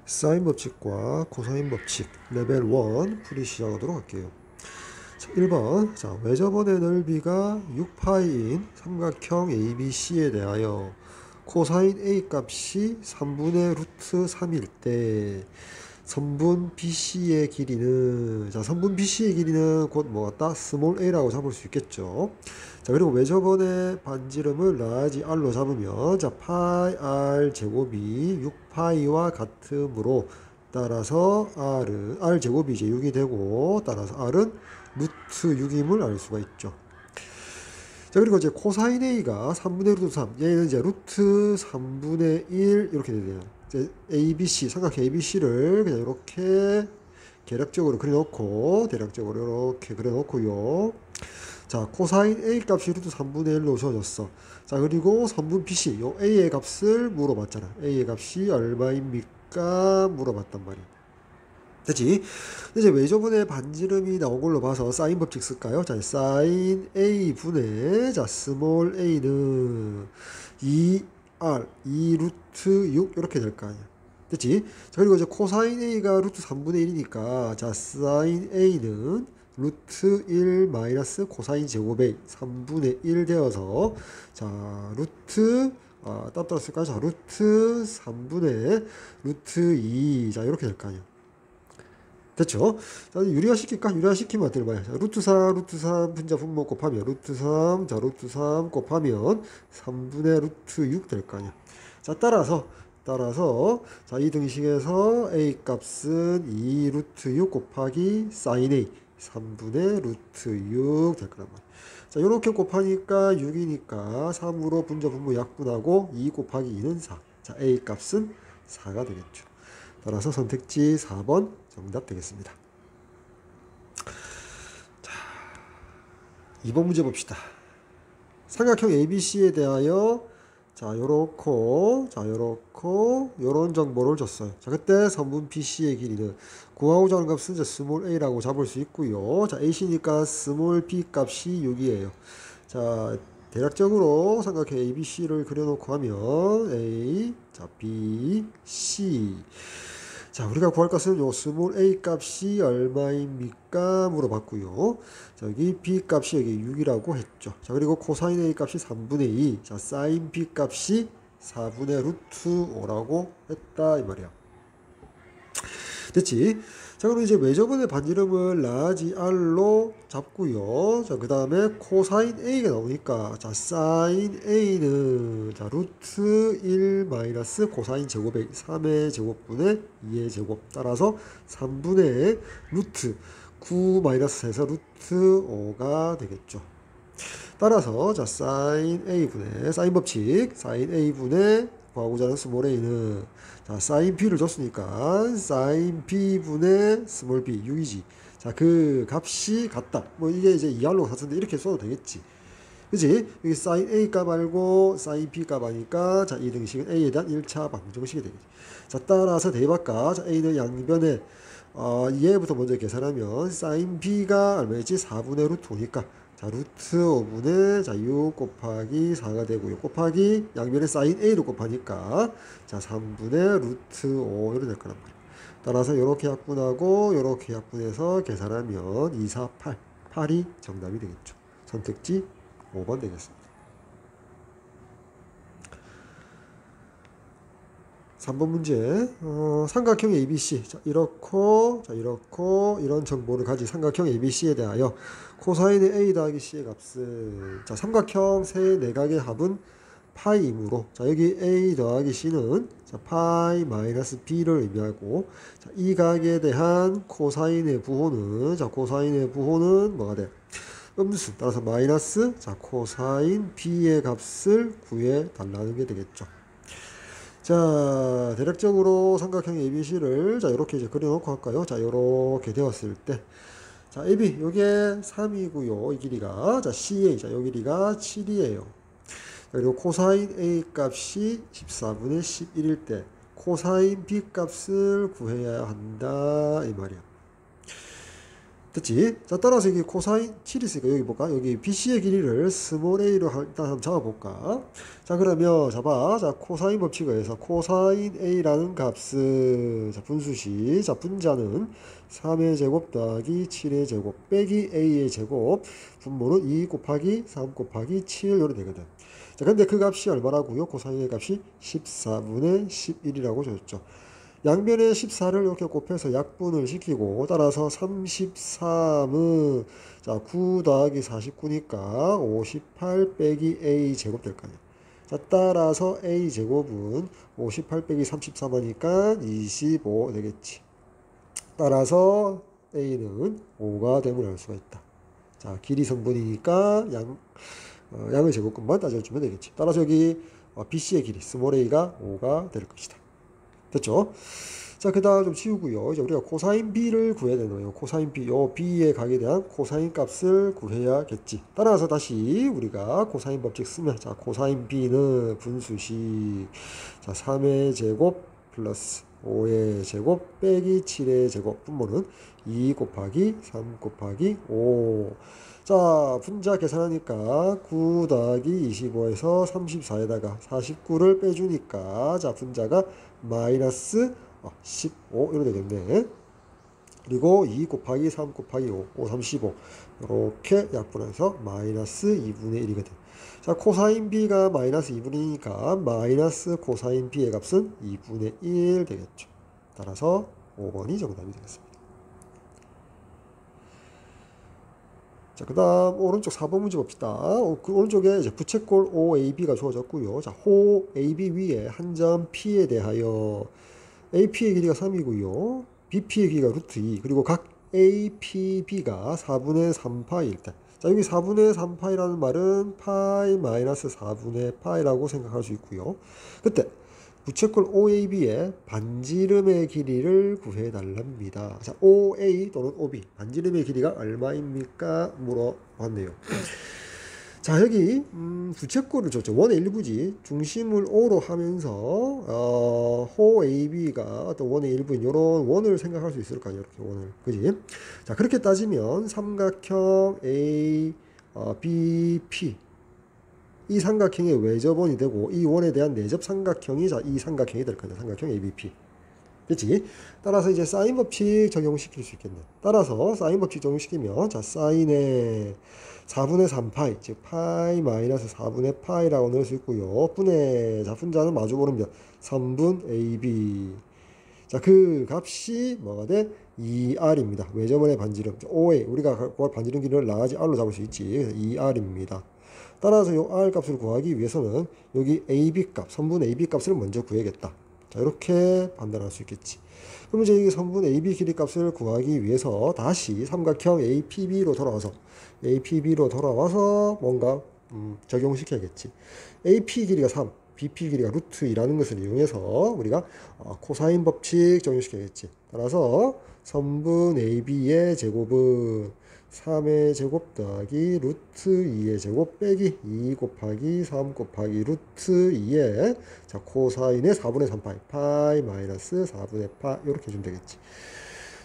사인 법칙과 코사인 법칙 레벨 1 풀이 시작하도록 할게요. 자, 1번. 자, 외접원의 넓이가 6파이인 삼각형 ABC에 대하여 코사인 A 값이 3분의 루트 3일 때 선분 BC의 길이는, 자, 선분 BC의 길이는 곧 뭐 같다? 스몰 a라고 잡을 수 있겠죠. 자, 그리고 외접원의 반지름을 라지 r로 잡으면, 자, 파이 r 제곱이 6파이와 같으므로 따라서 r 제곱이 이제 6이 되고, 따라서 r은 루트 6임을 알 수가 있죠. 자, 그리고 이제 코사인 A가 3분의 루트 3, 얘는 이제 루트 3분의 1 이렇게 되네요. 이제 ABC, 삼각형 ABC를 그냥 이렇게 계략적으로 그려놓고, 대략적으로 이렇게 그려놓고요. 자, 코사인 A 값이 루트 3분의 1로 주어졌어. 자, 그리고 선분 BC, 요 A의 값을 물어봤잖아. A의 값이 얼마입니까? 물어봤단 말이야. 됐지? 이제 외접원의 반지름이 나온 걸로 봐서 사인 법칙 쓸까요? 자, 사인 A 분의, 자, 스몰 a는 2r, 2 루트 6 이렇게 될 거 아니야. 됐지? 자, 그리고 이제 코사인 A가 루트 3분의 1이니까, 자, 사인 A는 루트 1 마이너스 코사인 제곱의 3분의 1 되어서, 자, 루트, 따로 쓸까요? 자, 루트 3분의 루트 2, 자, 이렇게 될 거 아니야. 됐죠? 자, 유리화시킬까? 유리화시키면 어떨 거야? 자, 루트 4, 루트 3 분자 분모 곱하면 루트 3, 자, 루트 3 곱하면 3분의 루트 6 될 거 아니야. 자, 따라서, 자, 이 등식에서 A 값은 2 루트 6 곱하기 사인 A, 3분의 루트 6 될 거란 말이야. 자, 요렇게 곱하니까 6이니까 3으로 분자 분모 약분하고 2 곱하기 2는 4. 자, A 값은 4가 되겠죠. 따라서 선택지 4번 정답 되겠습니다. 자, 2번 문제 봅시다. 삼각형 ABC에 대하여, 자, 요렇고, 요런 정보를 줬어요. 자, 그때 선분 BC의 길이는 구하고자 하는 값은 이제 스몰 a라고 잡을 수 있고요. 자, AC니까 스몰 b 값이 6이에요. 자, 대략적으로 삼각형 ABC를 그려놓고 하면 A, 자, B, C. 자, 우리가 구할 것은 요 스몰 a 값이 얼마입니까? 물어봤고요. 자, 여기 b 값이 여기 6이라고 했죠. 자, 그리고 코사인 a 값이 3분의 2, 자, 사인 b 값이 4분의 루트 5라고 했다 이 말이야. 됐지? 자, 그럼 이제 외접원의 반지름을 라지 r로 잡고요. 자, 그 다음에 코사인 a가 나오니까, 자, 사인 a는, 자, 루트 1 마이너스 코사인 제곱의 3의 제곱분의 2의 제곱 따라서 3분의 루트 9 마이너스 해서 루트 5가 되겠죠. 따라서, 자, 사인 a분의, 사인 법칙, 사인 a분의 구하고자 하는 스몰 a는, 자, 사인 b를 줬으니까 사인 b분의 스몰 b 6이지. 자, 그 값이 같다. 뭐 이게 이제 2R로 같은데 이렇게 써도 되겠지. 그치? 여기 사인 a 값 알고 사인 b 값 아니까, 자, 이 등식은 a에 대한 1차 방정식이 되겠지. 자, 따라서 대입할까? 자, a는 양변에 얘부터 먼저 계산하면 사인 b가 얼마였지? 4분의 루트 5니까, 자, 루트 5분의, 자, 6 곱하기 4가 되고요. 곱하기 양면에 사인 a로 곱하니까, 자, 3분의 루트 5 이렇게 될 거란 말이에요. 따라서 이렇게 약분하고 이렇게 약분해서 계산하면 2, 4, 8, 8이 정답이 되겠죠. 선택지 5번 되겠습니다. 3번 문제. 삼각형 ABC. 자, 이렇고, 자, 이렇고, 이런 정보를 가진 삼각형 ABC에 대하여 코사인의 A 더하기 C의 값은, 자, 삼각형 세 내각의 합은 파이이므로, 자, 여기 A 더하기 C는, 자, 파이 마이너스 B를 의미하고, 자, 이 각에 대한 코사인의 부호는, 자, 코사인의 부호는 뭐가 돼? 음수. 따라서 마이너스, 자, 코사인 B의 값을 구해 달라는 게 되겠죠. 자, 대략적으로 삼각형 ABC를, 자, 이렇게 이제 그려놓고 할까요? 자, 이렇게 되었을 때, 자, AB, 요게 3이고요. 이 길이가, 자, CA, 자, 요 길이가 7이에요. 그리고 코사인 A 값이 14분의 11일 때, 코사인 B 값을 구해야 한다, 이 말이야. 됐지? 자, 따라서 여기 코사인 7이 있으니까 여기 볼까? 여기 BC의 길이를 스몰 a로 일단 한번 잡아볼까? 자, 그러면 잡아. 자, 코사인 법칙에 의해서 코사인 a라는 값은 자, 분수시 자, 분자는 3의 제곱 더하기 7의 제곱 빼기 a의 제곱 분모는 2 곱하기 3 곱하기 7 이렇게 되거든. 자, 근데 그 값이 얼마라고요? 코사인의 값이 14분의 11이라고 줬죠. 양변에 14를 이렇게 곱해서 약분을 시키고 따라서 33은 자, 9 더하기 49니까 58 빼기 a 제곱 될 거 아니야. 자, 따라서 a 제곱은 58 빼기 33 하니까 25 되겠지. 따라서 a는 5가 됨을 알 수가 있다. 자, 길이 성분이니까 양의 제곱근만 따져주면 되겠지. 따라서 여기 BC의 길이 스몰 a가 5가 될 것이다. 됐죠? 자, 그 다음 좀 치우고요. 이제 우리가 코사인 B를 구해야 되는 거예요. 코사인 B, 요 B의 각에 대한 코사인 값을 구해야겠지. 따라서 다시 우리가 코사인 법칙 쓰면, 자, 코사인 B는 분수식, 자, 3의 제곱 플러스 5의 제곱 빼기 7의 제곱 분모는 2 곱하기 3 곱하기 5. 자, 분자 계산하니까 9 더하기 25에서 34에다가 49를 빼주니까 자, 분자가 마이너스 15 이렇게 되겠네. 그리고 2 곱하기 3 곱하기 5, 35 이렇게 약분해서 마이너스 2분의 1이거든. 자, 코사인 B가 마이너스 2분의 1이니까 마이너스 코사인 B의 값은 2분의 1 되겠죠. 따라서 5번이 정답이 되겠습니다. 자, 그 다음 오른쪽 4번 문제 봅시다. 그 오른쪽에 이제 부채꼴 OAB가 주어졌고요. 자, 호 AB 위에 한 점 P에 대하여 AP의 길이가 3이고요. BP의 길이가 루트 2. 그리고 각 APB가 4분의 3파일 때. 자, 여기 4분의 3파이라는 말은 파이 마이너스 4분의 파이라고 생각할 수 있고요. 그때 부채꼴 OAB의 반지름의 길이를 구해달랍니다. 자, OA 또는 OB 반지름의 길이가 얼마입니까? 물어봤네요. 자, 여기 부채꼴을 줬죠. 원의 일부지. 중심을 O로 하면서 호 AB가 어떤 원의 일부인 이런 원을 생각할 수 있을 거 아니에요. 이렇게 원을. 그지? 자, 그렇게 따지면 삼각형 A, BP 이 삼각형의 외접원이 되고 이 원에 대한 내접 삼각형이 자, 이 삼각형이 될 거냐. 삼각형 ABP. 그치? 따라서 이제 사인 법칙 적용시킬 수 있겠네. 따라서 사인 법칙 적용시키면 자, 사인의 4분의 3파이 즉 파이 마이너스 4분의 파이라고 넣을 수 있고요. 분의 자, 분자는 마주 보르면 3분 AB. 자, 그 값이 뭐가 돼? 2R입니다. 외접원의 반지름. OA 우리가 구할 반지름 길이를 나가지 R로 잡을 수 있지. 2R입니다. 따라서 이 R 값을 구하기 위해서는 여기 AB 값, 선분 AB 값을 먼저 구해야겠다. 자, 이렇게 판단할 수 있겠지. 그럼 이제 이 선분 AB 길이 값을 구하기 위해서 다시 삼각형 APB로 돌아와서 뭔가 적용시켜야겠지. AP 길이가 3, BP 길이가 루트 2라는 것을 이용해서 우리가 코사인 법칙 적용시켜야겠지. 따라서 선분 AB의 제곱은 3의 제곱 더하기 루트 2의 제곱 빼기 2 곱하기 3 곱하기 루트 2의 자, 코사인의 4분의 3파이 파이 마이너스 4분의 파 이렇게 해주면 되겠지.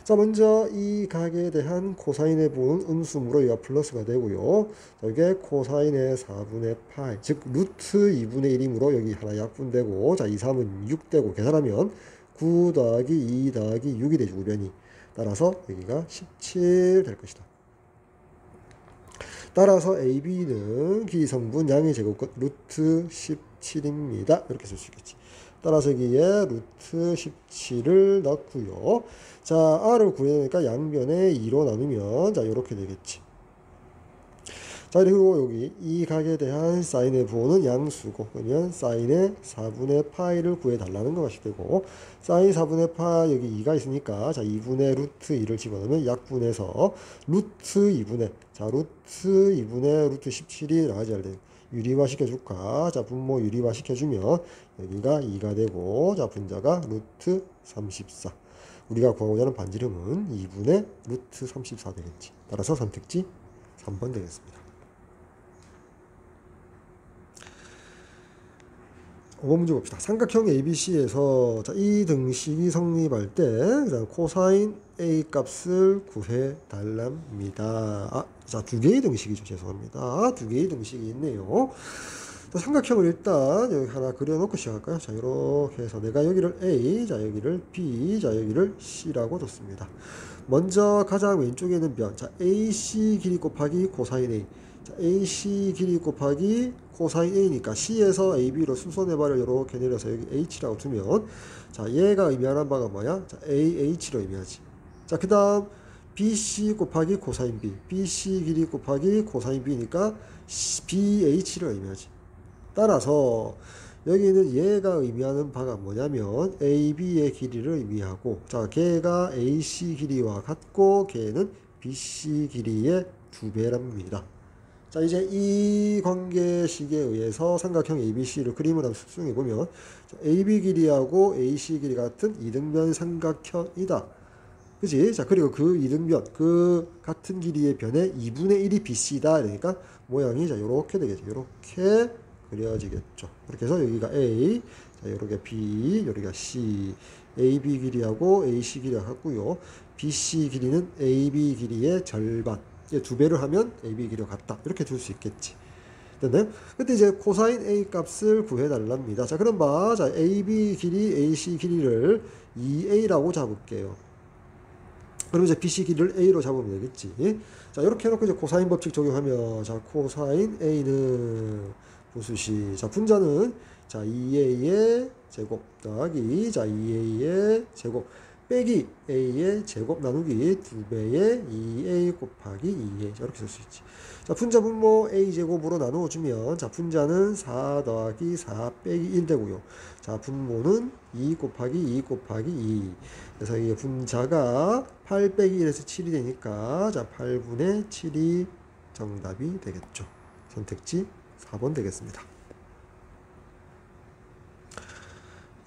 자, 먼저 이 각에 대한 코사인의 부분 음수므로 이가 플러스가 되고요. 자, 이게 코사인의 4분의 파이 즉 루트 2분의 1이므로 여기 하나 약분되고 자, 2, 3은 6 되고 계산하면 9 더하기 2 더하기 6이 되죠. 우변이. 따라서 여기가 17 될 것이다. 따라서 AB는 기성분 양의 제곱값 루트 17입니다. 이렇게 쓸 수 있겠지. 따라서 여기에 루트 17을 넣고요. 자, R을 구해내니까 양변에 2로 나누면 자, 이렇게 되겠지. 자, 그리고 여기 이 각에 대한 사인의 부호는 양수고 그러면 사인의 4분의 파이를 구해달라는 것이 되고 사인 4분의 파 여기 2가 있으니까 자, 2분의 루트 2를 집어넣으면 약분해서 루트 2분의 자, 루트 2분의 루트 17이 나가지 않을 때 유리화 시켜줄까? 자, 분모 유리화 시켜주면 여기가 2가 되고 자, 분자가 루트 34. 우리가 구하고자 하는 반지름은 2분의 루트 34 되겠지. 따라서 선택지 3번 되겠습니다. 5번 문제 봅시다. 삼각형 ABC에서 자, 이 등식이 성립할 때 그다음 코사인 A 값을 구해 달랍니다. 자, 두 개의 등식이죠. 죄송합니다. 두 개의 등식이 있네요. 자, 삼각형을 일단 여기 하나 그려놓고 시작할까요? 자, 이렇게 해서 내가 여기를 A, 자, 여기를 B, 자, 여기를 C라고 뒀습니다. 먼저 가장 왼쪽에 있는 변, 자, AC 길이 곱하기 코사인 A. 자, AC 길이 곱하기 코사인 A니까 C에서 AB로 수선해발을 이렇게 내려서 여기 H라고 두면, 자, 얘가 의미하는 바가 뭐야? 자, AH로 의미하지. 자, 그 다음 BC 곱하기 코사인 B. BC 길이 곱하기 코사인 B니까 BH를 의미하지. 따라서 여기는 얘가 의미하는 바가 뭐냐면 AB의 길이를 의미하고, 자, 걔가 AC 길이와 같고 걔는 BC 길이의 2배랍니다. 자, 이제 이 관계식에 의해서 삼각형 ABC를 그림을 한번 숙성해 보면, AB 길이하고 AC 길이 같은 이등변 삼각형이다. 그지? 자, 그리고 그 이등변, 그 같은 길이의 변에 2분의 1이 BC다. 그러니까 모양이 자, 요렇게 되겠죠. 요렇게 그려지겠죠. 그렇게 해서 여기가 A, 자, 요렇게 B, 요렇게 C. AB 길이하고 AC 길이가 같고요. BC 길이는 AB 길이의 절반. 2배를 하면 AB 길이가 같다. 이렇게 줄 수 있겠지. 됐나요? 그때 이제 코사인 A 값을 구해달랍니다. 자, 그럼 자, AB 길이, AC 길이를 2A라고 잡을게요. 그럼 이제 BC 길이를 A로 잡으면 되겠지. 자, 이렇게 해놓고 이제 코사인 법칙 적용하면, 자, 코사인 A는 부수시. 자, 분자는, 자, 2A의 제곱 더하기, 자, 2A의 제곱. 빼기 A의 제곱 나누기 2배의 2A 곱하기 2A. 자, 이렇게 쓸 수 있지. 자, 분자 분모 A제곱으로 나누어주면, 자, 분자는 4 더하기 4 빼기 1 되고요. 자, 분모는 2 곱하기 2 곱하기 2. 그래서 이게 분자가 8 빼기 1에서 7이 되니까, 자, 8분의 7이 정답이 되겠죠. 선택지 4번 되겠습니다.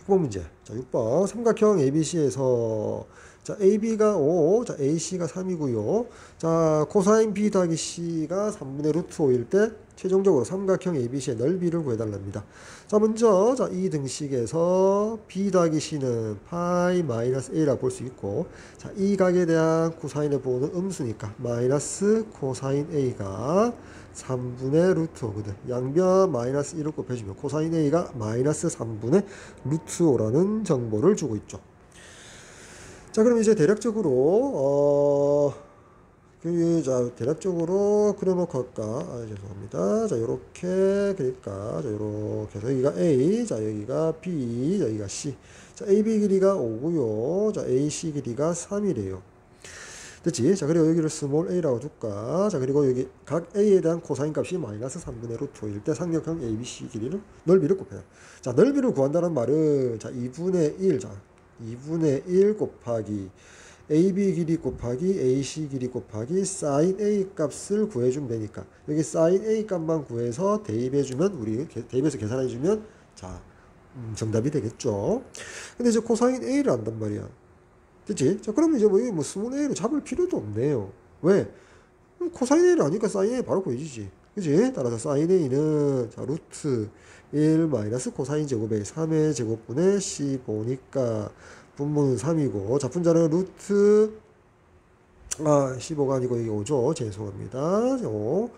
6번 문제. 자, 6번. 삼각형 ABC에서, 자, AB가 5, 자, AC가 3이고요. 자, 코사인 B 더하기 C가 3분의 루트 5일 때 최종적으로 삼각형 ABC의 넓이를 구해달랍니다. 자, 먼저, 자, 이 등식에서 B 더하기 C는 파이 마이너스 A라고 볼 수 있고, 자, 이 각에 대한 코사인의 부호는 음수니까 마이너스 코사인 A가 3분의 루트 5거든. 양변 마이너스 1을 곱해주면 코사인 A가 마이너스 3분의 루트 5라는 정보를 주고 있죠. 자, 그럼 이제 대략적으로 대략적으로 그려놓고 할까? 죄송합니다. 자, 요렇게 그릴까? 자, 요렇게 해서 여기가 A, 자, 여기가 B, 여기가 C. 자, AB 길이가 5고요. 자, AC 길이가 3이래요. 됐지? 자, 그리고 여기를 스몰 a라고 줄까? 자, 그리고 여기 각 a에 대한 코사인 값이 마이너스 3분의 루트 5일 때 삼각형 ABC 길이를, 넓이를 곱해요. 자, 넓이를 구한다는 말은, 자, 2분의 1, 자, 2분의 1 곱하기 AB 길이 곱하기 AC 길이 곱하기 sin A 값을 구해주면 되니까, 여기 sin A 값만 구해서 대입해주면, 우리 대입해서 계산해주면, 자, 정답이 되겠죠. 근데 이제 코사인 A를 안단 말이야. 됐지? 자, 그러면 이제 뭐 스몰 a로 잡을 필요도 없네요. 왜? 코사인 a를 아니까 사인 a 바로 구해지지. 그지? 따라서 사인 a는, 자, 루트 1 마이너스 코사인 제곱의 3의 제곱분의 15니까 분모는 3이고, 자, 분자는 루트, 15가 아니고 이게 5죠. 죄송합니다.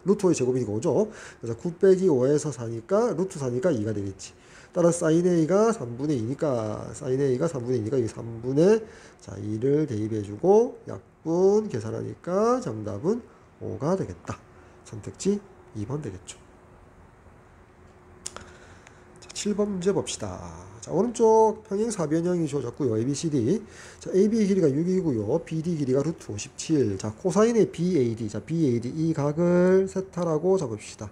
루트 5의 제곱이니까 5죠. 그래서 9 빼기 5에서 4니까, 루트 4니까 2가 되겠지. 따라서 sin a가 3분의 2니까, sin a가 3분의 2니까 이 3분의, 자, 2를 대입해주고 약분 계산하니까 정답은 5가 되겠다. 선택지 2번 되겠죠. 자, 7번 문제 봅시다. 자, 오른쪽 평행사변형이 주어졌고요. ABCD. 자, AB 길이가 6이고요. BD 길이가 루트 57. 자, 코사인의 BAD. 자, BAD 이 각을 세타라고 잡읍시다.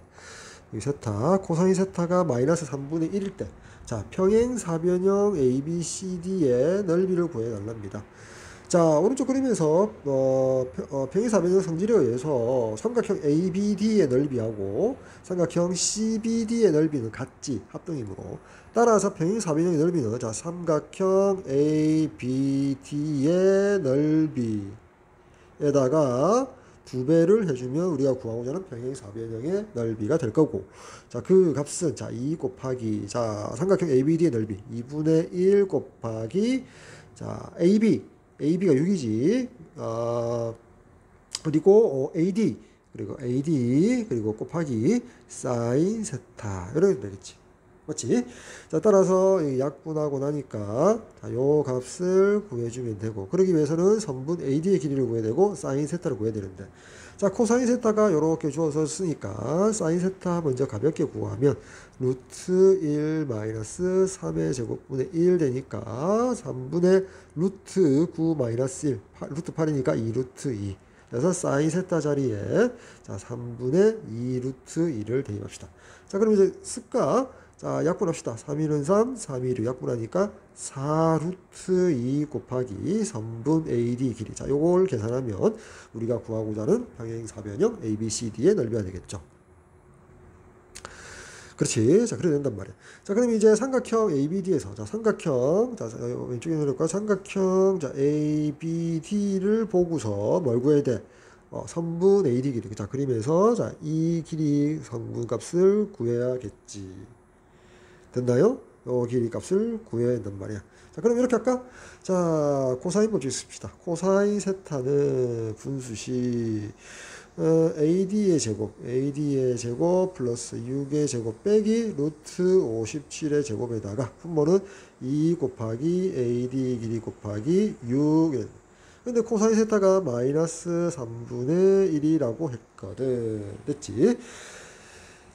여기 세타, 코사인 세타가 마이너스 3분의 1일 때, 자, 평행사변형 ABCD의 넓이를 구해달랍니다. 자, 오른쪽 그림에서 평행사변형 성질에 의해서 삼각형 ABD의 넓이하고 삼각형 CBD의 넓이는 같지, 합동이므로. 따라서 평행사변형의 넓이는, 자, 삼각형 ABD의 넓이에다가 2배를 해주면 우리가 구하고자 하는 평행사변형의 넓이가 될 거고, 자, 그 값은, 자, 2 곱하기, 자, 삼각형 ABD의 넓이, 2분의 1 곱하기, 자, AB가 6이지, 그리고 AD, 그리고 곱하기 사인 세타, 이렇게 되겠지. 맞지? 자, 따라서 약분하고 나니까, 자, 요 값을 구해주면 되고, 그러기 위해서는 선분 AD의 길이를 구해야 되고, 사인 세타를 구해야 되는데, 자, 코사인 세타가 요렇게 주어서 쓰니까, 사인 세타 먼저 가볍게 구하면, 루트 1 마이너스 3의 제곱분의 1 되니까, 3분의 루트 9 마이너스 1, 루트 8이니까 2 루트 2. 그래서 사인 세타 자리에, 자, 3분의 2 루트 2를 대입합시다. 자, 그럼 이제 쓸까? 자, 약분합시다. 3일은 3, 3일을 약분하니까 4 루트 2 곱하기 선분 AD 길이. 자, 요걸 계산하면 우리가 구하고자 하는 평행사변형 ABCD의 넓이가 되겠죠. 그렇지. 자, 그래야 된단 말이야. 자, 그럼 이제 삼각형 ABD에서, 자, 삼각형, 자, 왼쪽에 내려올까? 삼각형, 자, ABD를 보고서 뭘 구해야 돼? 선분 AD 길이. 자, 그림에서, 자, 이 길이 성분 값을 구해야겠지. 됐나요? 요 길이 값을 구해야 된단 말이야. 자, 그럼 이렇게 할까? 자, 코사인 법칙 씁시다. 코사인 세타는 분수시 AD의 제곱 플러스 6의 제곱 빼기 루트 57의 제곱에다가 분모는 2 곱하기 AD 길이 곱하기 6. 근데 코사인 세타가 마이너스 3분의 1이라고 했거든. 됐지?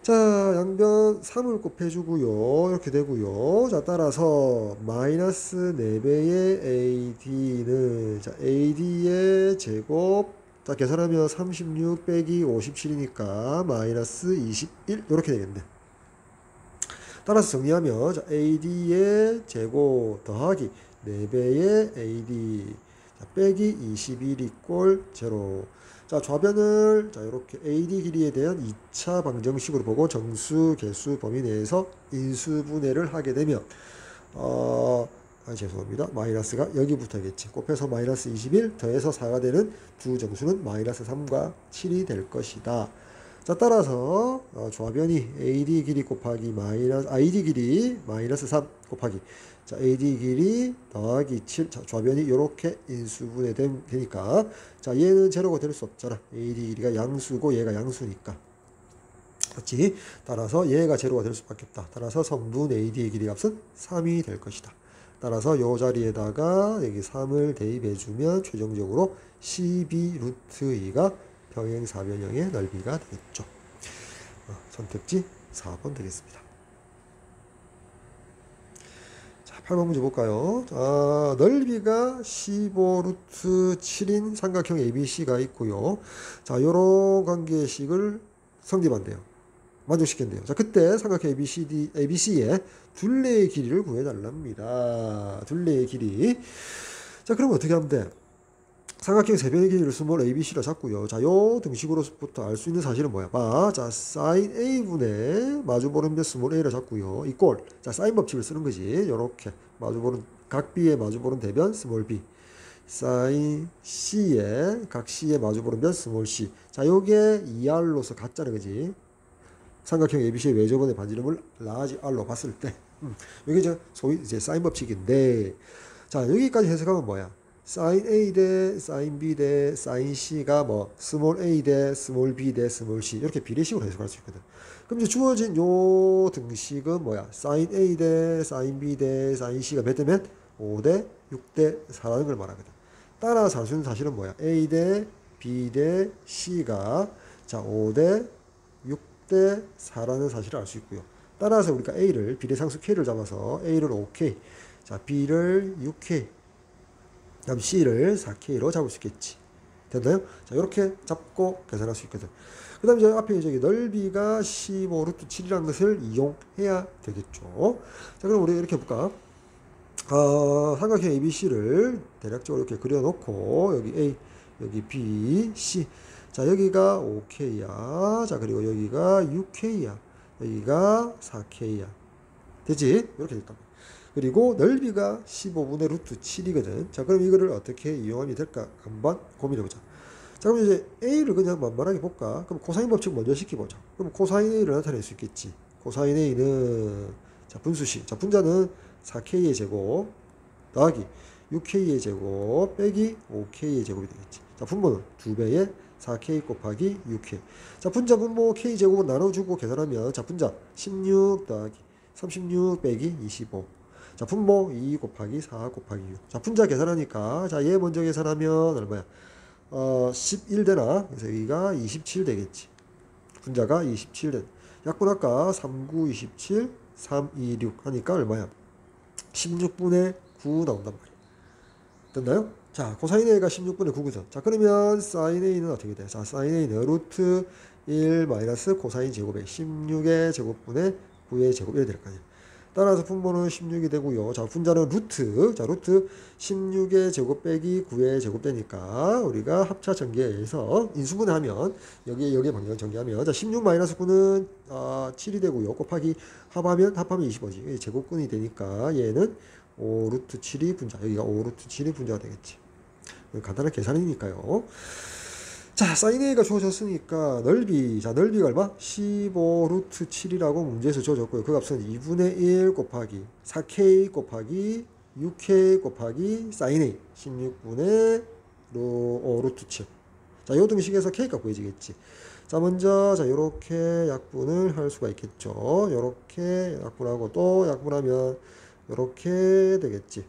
자, 양변 3을 곱해주고요. 이렇게 되고요. 자, 따라서 마이너스 4배의 AD는, 자, AD의 제곱, 자, 계산하면 36 빼기 57이니까 마이너스 21 이렇게 되겠네. 따라서 정리하면, 자, AD의 제곱 더하기 4배의 AD, 자, 빼기 21 이꼴 0. 자, 좌변을, 자, 이렇게 AD 길이에 대한 2차 방정식으로 보고 정수, 개수 범위 내에서 인수분해를 하게 되면, 죄송합니다. 마이너스가 여기부터겠지. 곱해서 마이너스 21 더해서 4가 되는 두 정수는 마이너스 3과 7이 될 것이다. 자, 따라서 좌변이 AD 길이 곱하기 AD 길이 마이너스 3 곱하기, 자, AD 길이 더하기 7. 자, 좌변이 이렇게 인수분해 되니까, 자, 얘는 제로가 될 수 없잖아. AD 길이가 양수고 얘가 양수니까. 그렇지? 따라서 얘가 제로가 될 수밖에 없다. 따라서 성분 AD의 길이 값은 3이 될 것이다. 따라서 이 자리에다가 여기 3을 대입해주면 최종적으로 12 루트 2가 평행사변형의 넓이가 되겠죠. 선택지 4번 되겠습니다. 자, 8번 문제 볼까요? 자, 넓이가 15 루트 7인 삼각형 ABC가 있고요. 자, 요런 관계식을 성립한대요. 만족시킨대요. 자, 그때 삼각형 ABC의 둘레의 길이를 구해달랍니다. 둘레의 길이. 자, 그럼 어떻게 하면 돼? 삼각형 세변의 길이를 스몰 ABC로 잡고요. 자, 요 등식으로부터 알 수 있는 사실은 뭐야? 봐. 자, 사인 A분의 마주보는 몇 스몰 A를 잡고요. 이꼴. 자, 사인 법칙을 쓰는 거지. 요렇게. 마주보는, 각 B의 마주보는 대변 스몰 B. 사인 C의, 각 C의 마주보는 몇 스몰 C. 자, 요게 2R로서 같잖아. 그지? 삼각형 ABC의 외접원의 반지름을 라지 R로 봤을 때. 여기 소위 이제 사인 법칙인데. 자, 여기까지 해석하면 뭐야? 사인 A 대 사인 B 대 사인 C가 뭐 스몰 A 대 스몰 B 대 스몰 C 이렇게 비례식으로 해석할 수 있거든. 그럼 이제 주어진 요 등식은 뭐야? 사인 A 대 사인 B 대 사인 C가 몇 대면 5 대 6 대 4라는 걸 말하거든. 따라서 알 수 있는 사실은 뭐야? A 대 B 대 C가, 자, 5 대 6 대 4라는 사실을 알 수 있고요. 따라서 우리가 A를 비례상수 K를 잡아서 A를 5K, 자, B를 6K, 그다음 C를 4K로 잡을 수 있겠지. 됐나요? 자, 이렇게 잡고 계산할 수 있거든. 그 다음에 이제 앞에 저기 넓이가 15 루트 7이라는 것을 이용해야 되겠죠. 자, 그럼 우리 이렇게 해볼까? 삼각형 ABC를 대략적으로 이렇게 그려놓고, 여기 A, 여기 B, C. 자, 여기가 5K야. 자, 그리고 여기가 6K야. 여기가 4K야. 되지? 이렇게 됐단 말이야. 그리고 넓이가 15분의 루트 7이거든. 자, 그럼 이거를 어떻게 이용하면 될까? 한번 고민해보자. 자, 그럼 이제 A를 그냥 만만하게 볼까? 그럼 코사인 법칙 먼저 시켜보자. 그럼 코사인 A를 나타낼 수 있겠지. 코사인 A는, 자, 분수식. 자, 분자는 4K의 제곱, 더하기 6K의 제곱, 빼기 5K의 제곱이 되겠지. 자, 분모는 2배의 4K 곱하기 6K. 자, 분자 분모 K제곱을 나눠주고 계산하면, 자, 분자 16 더하기 36 빼기 25. 자, 분모 2 곱하기 4 곱하기 6. 자, 분자 계산하니까, 자, 얘 먼저 계산하면 얼마야? 11 되나? 그래서 여기가 27 되겠지. 분자가 27 된. 약분 아까 39, 27, 3, 2, 6 하니까 얼마야? 16분의 9 나온단 말이야. 됐나요? 자, 코사인 A가 16분의 9거든. 자, 그러면 사인 A는 어떻게 돼? 자, 사인 A는 루트 1 마이너스 코사인 제곱에 16의 제곱분의 9의 제곱 이렇게 될 거 아니야. 따라서 분모는 16이 되고요. 자, 분자는 루트. 자, 루트 16의 제곱 빼기 9의 제곱 되니까 우리가 합차 전개해서 인수분해하면 여기에 방향 전개하면, 자, 16 마이너스 9는 7이 되고요. 곱하기 합하면 25지. 제곱근이 되니까 얘는 5 루트 7이 분자. 여기가 5 루트 7이 분자가 되겠지. 간단한 계산이니까요. 자, 사인 A가 주어졌으니까 넓이. 자, 넓이가 얼마? 15 루트 7이라고 문제에서 주어졌고요. 그 값은 2분의 1 곱하기 4K 곱하기 6K 곱하기 사인 A 16분의 5 루트 7. 자, 요 등식에서 K 값 구해지겠지. 자, 먼저 자, 요렇게 약분을 할 수가 있겠죠. 요렇게 약분하고 또 약분하면 요렇게 되겠지.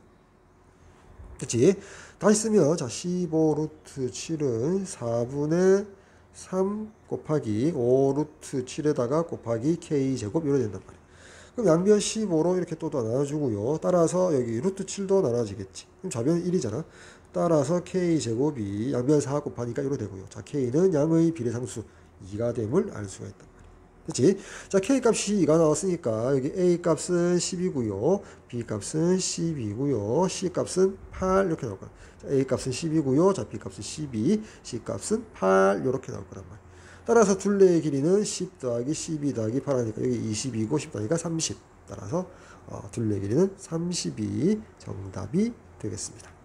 그치? 다시 쓰면, 자, 15 루트 7은 4분의 3 곱하기 5 루트 7에다가 곱하기 K제곱 이렇게 된단 말이야. 그럼 양변 15로 이렇게 또 나눠주고요. 따라서 여기 루트 7도 나눠지겠지. 그럼 좌변 1이잖아. 따라서 K제곱이 양변 4 곱하니까 이렇게 되고요. 자, K는 양의 비례상수 2가 됨을 알 수가 있다. 그치? 자, K 값이 2가 나왔으니까 여기 A 값은 10이고요. B 값은 10이고요. C 값은 8 이렇게 나올 거야. 자, A 값은 10이고요. 자, B 값은 12, C 값은 8 이렇게 나올 거란 말이야. 따라서 둘레의 길이는 10 더하기 12 더하기 8 하니까 여기 20이고 10 더하니까 30. 따라서 둘레의 길이는 32 정답이 되겠습니다.